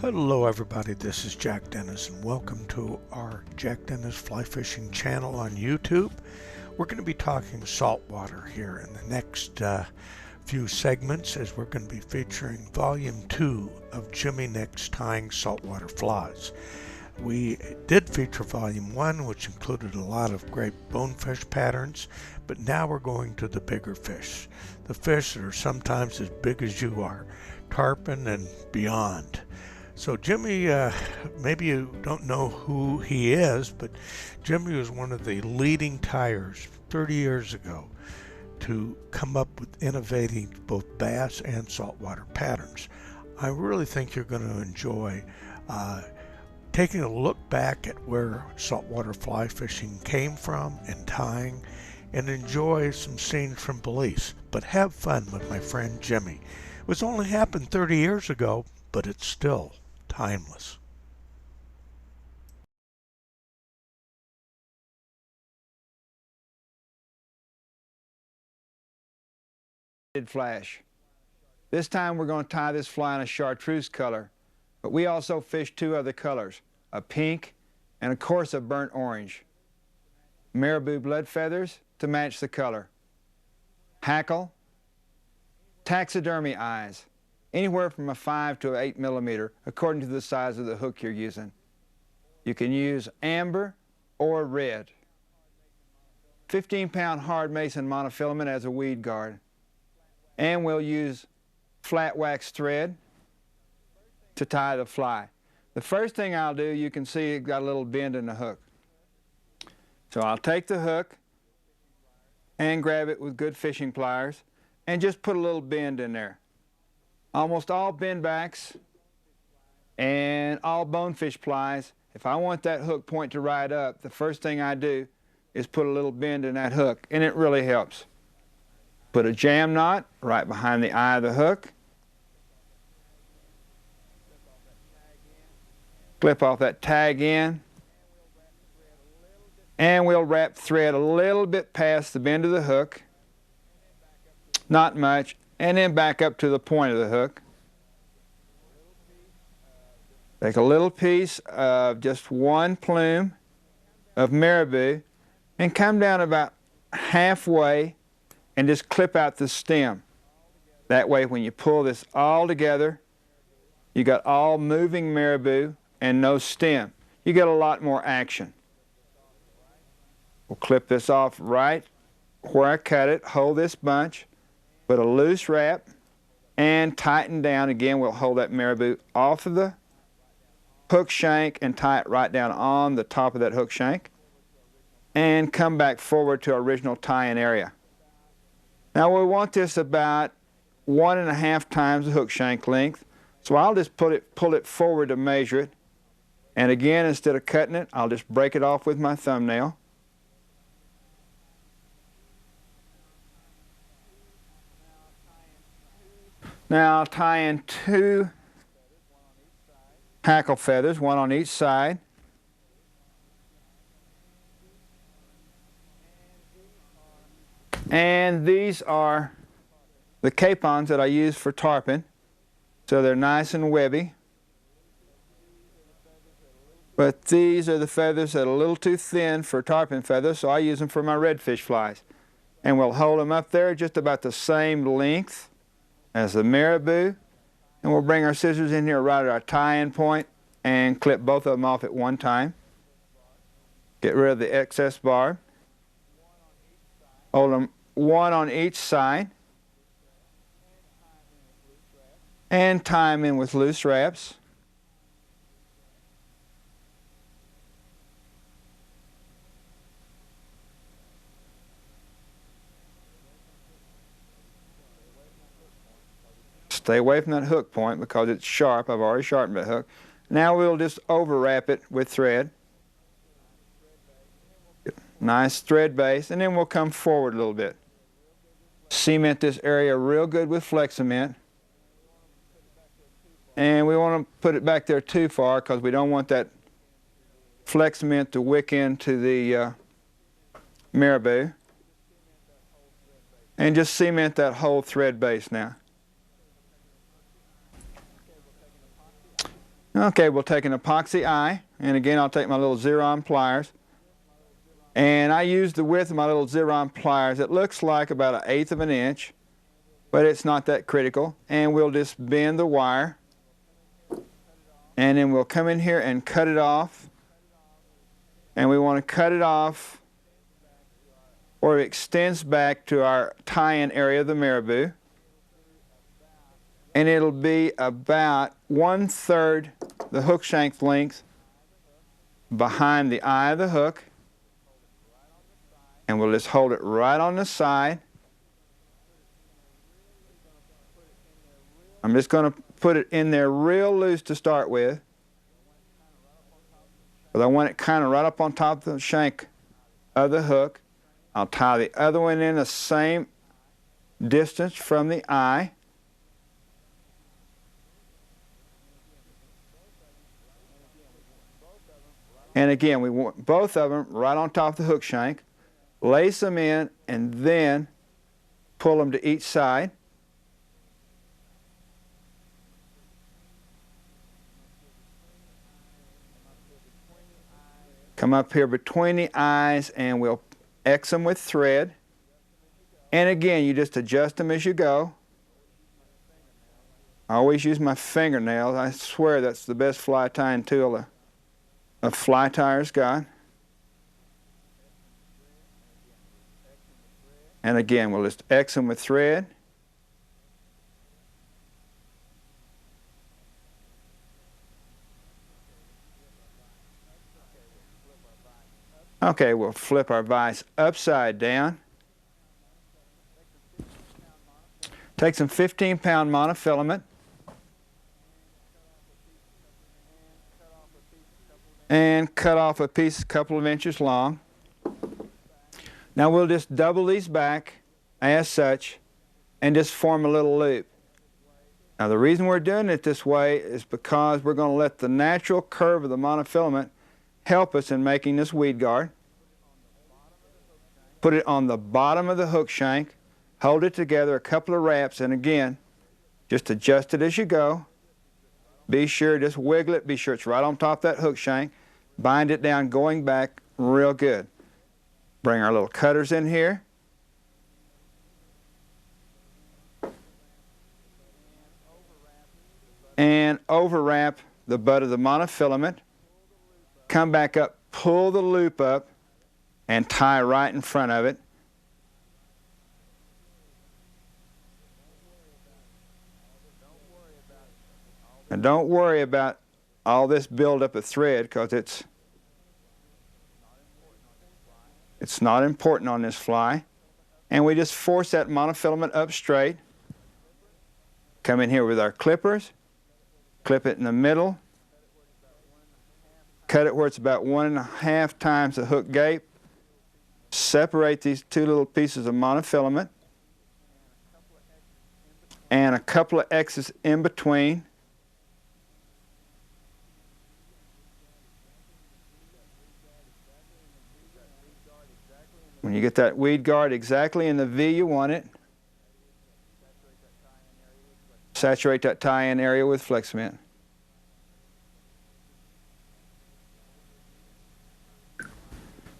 Hello everybody, this is Jack Dennis and welcome to our Jack Dennis Fly Fishing channel on YouTube. We're going to be talking saltwater here in the next few segments as we're going to be featuring Volume 2 of Jimmy Nix tying saltwater flies. We did feature Volume 1, which included a lot of great bonefish patterns, but now we're going to the bigger fish. The fish that are sometimes as big as you are, tarpon and beyond. So Jimmy, maybe you don't know who he is, but Jimmy was one of the leading tyers 30 years ago to come up with innovating both bass and saltwater patterns. I really think you're going to enjoy taking a look back at where saltwater fly fishing came from and tying, and enjoy some scenes from Belize. But have fun with my friend Jimmy. It was only happened 30 years ago, but it's still timeless. Flash. This time we're going to tie this fly in a chartreuse color, but we also fish two other colors, a pink and of course a burnt orange. Marabou blood feathers to match the color. Hackle, taxidermy eyes, anywhere from a 5 to 8 millimeter according to the size of the hook you're using. You can use amber or red. 15-pound hard mason monofilament as a weed guard. And we'll use flat wax thread to tie the fly. The first thing I'll do, you can see it got a little bend in the hook. So I'll take the hook and grab it with good fishing pliers and just put a little bend in there. Almost all bend backs and all bonefish plies, if I want that hook point to ride up, the first thing I do is put a little bend in that hook, and it really helps. Put a jam knot right behind the eye of the hook. Clip off that tag in. And we'll wrap thread a little bit past the bend of the hook. Not much. And then back up to the point of the hook. Take a little piece of just one plume of marabou and come down about halfway and just clip out the stem. That way when you pull this all together, you got all moving marabou and no stem. You get a lot more action. We'll clip this off right where I cut it, hold this bunch, put a loose wrap, and tighten down. Again, we'll hold that marabou off of the hook shank and tie it right down on the top of that hook shank, and come back forward to our original tie-in area. Now we want this about 1.5 times the hook shank length, so I'll just pull it forward to measure it. And again, instead of cutting it, I'll just break it off with my thumbnail. Now I'll tie in 2 hackle feathers, one on each side. And these are the capons that I use for tarpon, so they're nice and webby. But these are the feathers that are a little too thin for tarpon feathers, so I use them for my redfish flies. And we'll hold them up there just about the same length as the marabou, and we'll bring our scissors in here right at our tie-in point and clip both of them off at one time. Get rid of the excess barb. Hold them one on each side and tie them in with loose wraps. Stay away from that hook point because it's sharp. I've already sharpened the hook. Now we'll just overwrap it with thread. Nice thread base, and then we'll come forward a little bit. Cement this area real good with Flex cement. And we want to put it back there too far because we don't want that Flex cement to wick into the marabou. And just cement that whole thread base now. Okay, we'll take an epoxy eye, and again I'll take my little Xeron pliers, and I use the width of my little Xeron pliers. It looks like about 1/8 of an inch, but it's not that critical. And we'll just bend the wire, and then we'll come in here and cut it off. And we want to cut it off where it extends back to our tie-in area of the marabou. And it'll be about 1/3 the hook shank length behind the eye of the hook. And we'll just hold it right on the side. I'm just going to put it in there real loose to start with, but I want it kind of right up on top of the shank of the hook. I'll tie the other one in the same distance from the eye. And again, we want both of them right on top of the hook shank. Lace them in and then pull them to each side. Come up here between the eyes and we'll X them with thread. And again, you just adjust them as you go. I always use my fingernails. I swear that's the best fly tying tool a fly tyer's got. And again, we'll just X them with thread. Okay, we'll flip our vise upside down. Take some 15-pound monofilament and cut off a piece a couple of inches long. Now we'll just double these back as such and just form a little loop. Now the reason we're doing it this way is because we're going to let the natural curve of the monofilament help us in making this weed guard. Put it on the bottom of the hook shank, hold it together a couple of wraps, and again, just adjust it as you go. Be sure, just wiggle it, be sure it's right on top of that hook shank. Bind it down going back real good. Bring our little cutters in here. And overwrap the butt of the monofilament. Come back up, pull the loop up, and tie right in front of it. And don't worry about all this buildup of thread because it's not important on this fly. And we just force that monofilament up straight. Come in here with our clippers, clip it in the middle, cut it where it's about 1.5 times the hook gape. Separate these two little pieces of monofilament and a couple of X's in between. When you get that weed guard exactly in the V you want it, saturate that tie-in area with Flex Mint.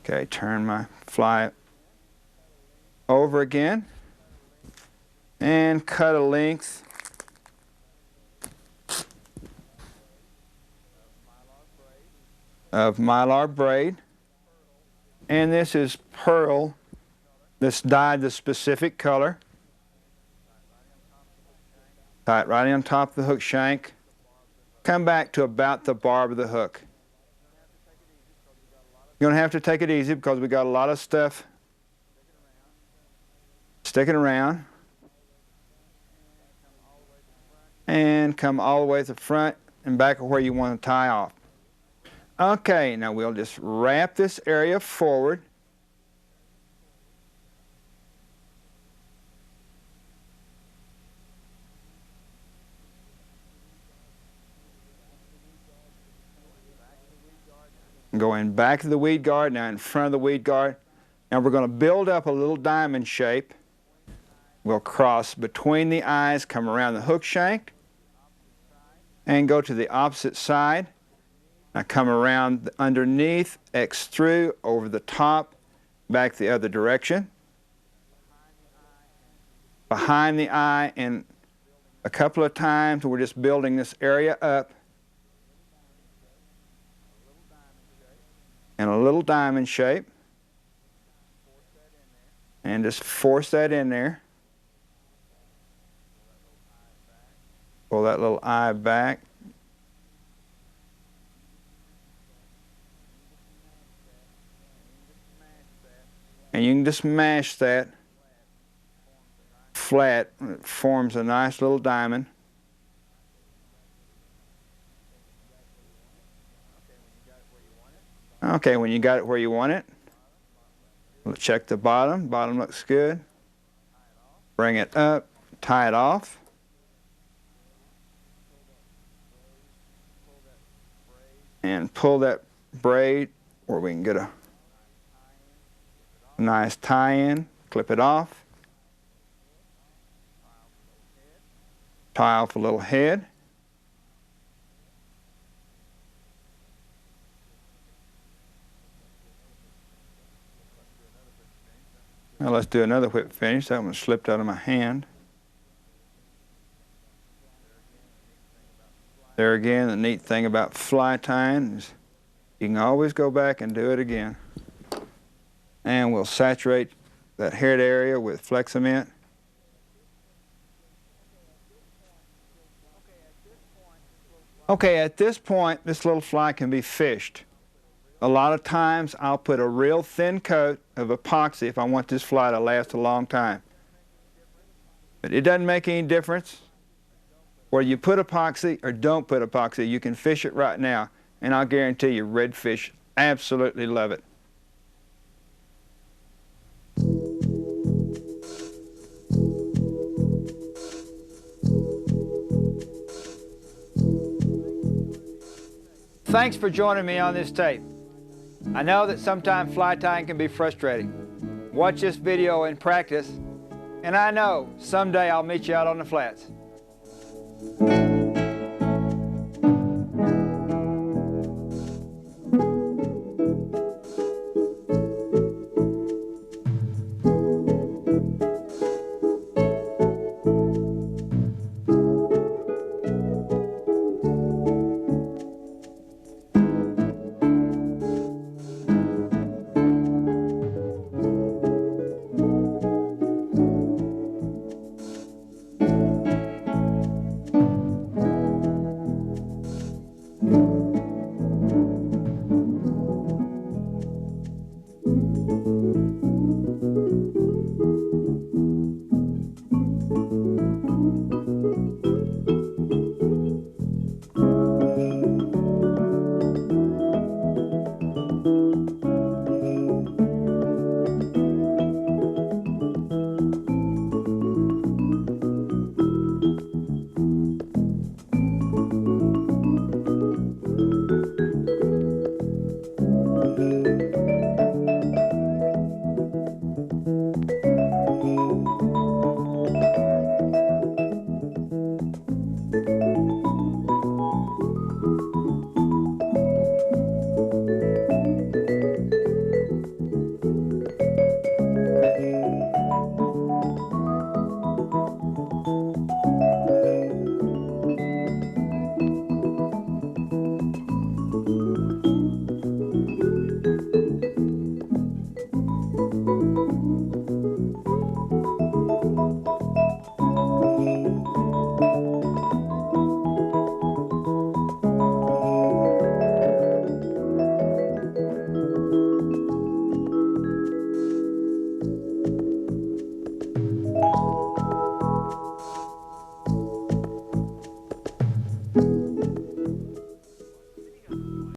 Okay, turn my fly over again and cut a length of Mylar braid. And this is pearl that's dyed the specific color. Tie it right on top of the hook shank. Come back to about the barb of the hook. You're going to have to take it easy because we got a lot of stuff sticking around. And come all the way to the front and back of where you want to tie off. Okay, now we'll just wrap this area forward. Going back to the weed guard, now in front of the weed guard. Now we're going to build up a little diamond shape. We'll cross between the eyes, come around the hook shank, and go to the opposite side. I come around underneath, X through, over the top, back the other direction. Behind the eye, and a couple of times we're just building this area up. In a little diamond shape. And just force that in there. Pull that little eye back. And you can just mash that flat. It forms a nice little diamond. Okay, when you got it where you want it, we'll check the bottom. Bottom looks good. Bring it up, tie it off. And pull that braid where we can get a nice tie-in, clip it off. Tie off a little head. Now let's do another whip finish. That one slipped out of my hand. There again, the neat thing about fly tying is you can always go back and do it again. And we'll saturate that head area with Flexament. Okay, at this point, this little fly can be fished. A lot of times I'll put a real thin coat of epoxy if I want this fly to last a long time. But it doesn't make any difference whether you put epoxy or don't put epoxy. You can fish it right now, and I'll guarantee you redfish absolutely love it. Thanks for joining me on this tape. I know that sometimes fly tying can be frustrating. Watch this video and practice, and I know someday I'll meet you out on the flats.